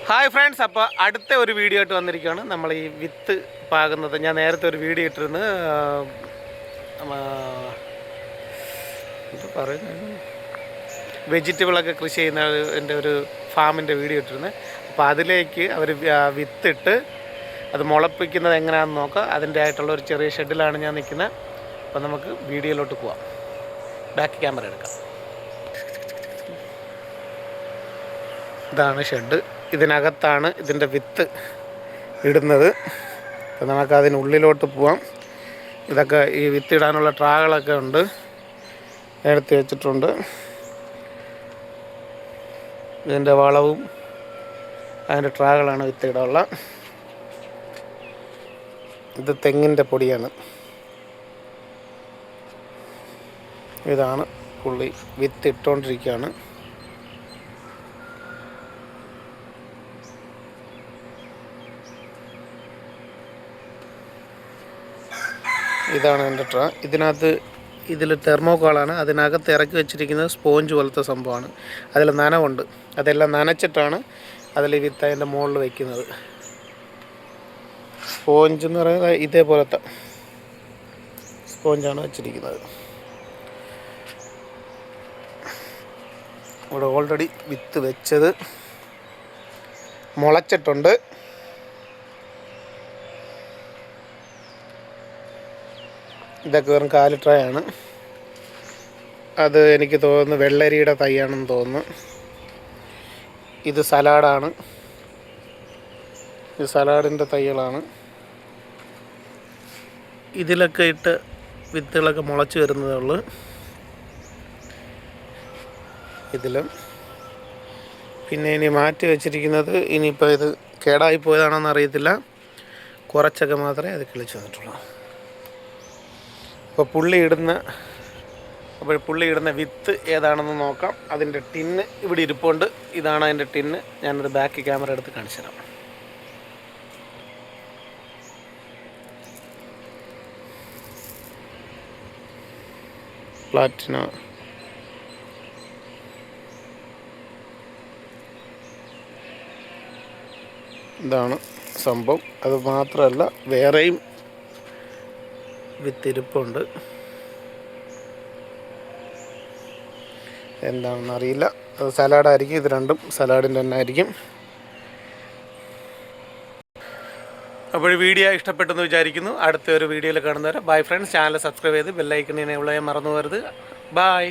Hi friends, അപ്പോൾ അടുത്ത ഒരു വീഡിയോ ആയിട്ട് വന്നിരിക്കുകയാണ്. നമ്മൾ ഈ വിത്ത് പാകുന്നത് ഞാൻ നേരത്തെ ഒരു വീഡിയോ ഇട്ടിരുന്നു. എന്താ പറയുന്നത്, വെജിറ്റബിളൊക്കെ കൃഷി ചെയ്യുന്ന എൻ്റെ ഒരു ഫാമിൻ്റെ വീഡിയോ ഇട്ടിരുന്നു. അപ്പോൾ അതിലേക്ക് അവർ വിത്തിട്ട് അത് മുളപ്പിക്കുന്നത് എങ്ങനെയാണെന്ന് നോക്കാം. അതിൻ്റെ ആയിട്ടുള്ള ഒരു ചെറിയ ഷെഡിലാണ് ഞാൻ നിൽക്കുന്നത്. അപ്പോൾ നമുക്ക് വീഡിയോയിലോട്ട് പോവാം. ബാക്ക് ക്യാമറ എടുക്കാം. ഇതാണ് ഷെഡ്. ഇതിനകത്താണ് ഇതിൻ്റെ വിത്ത് ഇടുന്നത്. അപ്പോൾ നമുക്ക് അതിനുള്ളിലോട്ട് പോവാം. ഇതൊക്കെ ഈ വിത്തിടാനുള്ള ട്രാകളൊക്കെ ഉണ്ട്, എടുത്ത് വെച്ചിട്ടുണ്ട്. ഇതിൻ്റെ വളവും അതിൻ്റെ ട്രാകളാണ് വിത്തിടാനുള്ള. ഇത് തെങ്ങിൻ്റെ പൊടിയാണ്. ഇതാണ് പുള്ളി വിത്തിട്ടുകൊണ്ടിരിക്കുകയാണ്. ഇതാണ് എൻ്റെ ട്രാ. ഇതിൽ തെർമോക്കോളാണ്. അതിനകത്ത് ഇറക്കി വെച്ചിരിക്കുന്നത് സ്പോഞ്ച് പോലത്തെ സംഭവമാണ്. അതിൽ നനവുണ്ട്. അതെല്ലാം നനച്ചിട്ടാണ് അതിൽ വിത്ത് അതിൻ്റെ മുകളിൽ വയ്ക്കുന്നത്. സ്പോഞ്ച് എന്ന് പറയുന്നത് ഇതേപോലത്തെ സ്പോഞ്ചാണ് വെച്ചിരിക്കുന്നത്. ഇവിടെ ഓൾറെഡി വിത്ത് വെച്ചത് മുളച്ചിട്ടുണ്ട്. ഇതൊക്കെ വെറും കാലിട്രായാണ്. അത് എനിക്ക് തോന്നുന്നു വെള്ളരിയുടെ തൈയാണെന്ന് തോന്നുന്നു. ഇത് സലാഡാണ്. ഇത് സലാഡിൻ്റെ തൈകളാണ്. ഇതിലൊക്കെ ഇട്ട് വിത്തുകളൊക്കെ മുളച്ച് വരുന്നതേ ഉള്ളൂ. ഇതിലും പിന്നെ ഇനി മാറ്റി വെച്ചിരിക്കുന്നത്, ഇനിയിപ്പോൾ ഇത് കേടായി പോയതാണെന്ന് അറിയത്തില്ല, കുറച്ചൊക്കെ മാത്രമേ അത് കിളിച്ച് വന്നിട്ടുള്ളൂ. അപ്പോൾ പുള്ളി ഇടുന്ന വിത്ത് ഏതാണെന്ന് നോക്കാം. അതിൻ്റെ ടിന്ന് ഇവിടെ ഇരിപ്പുണ്ട്. ഇതാണ് അതിൻ്റെ ടിന്ന്. ഞാനത് ബാക്ക് ക്യാമറ എടുത്ത് കാണിച്ചു തരാം. പ്ലാറ്റിന ഇതാണ് സംഭവം. അത് മാത്രമല്ല, വേറെയും വിത്തിരിപ്പുണ്ട്. എന്താണെന്ന് അറിയില്ല. അത് സലാഡായിരിക്കും. ഇത് രണ്ടും സലാഡിൻ്റെ തന്നെ ആയിരിക്കും. അപ്പോൾ വീഡിയോ ഇഷ്ടപ്പെട്ടെന്ന് വിചാരിക്കുന്നു. അടുത്ത ഒരു വീഡിയോയിൽ കാണുന്നവരെ ബൈ ഫ്രണ്ട്സ്. ചാനൽ സബ്സ്ക്രൈബ് ചെയ്ത് ബെല്ലൈക്കണിനെ എനേബിൾ ചെയ്യാൻ മറന്നു പോകരുത്. ബൈ.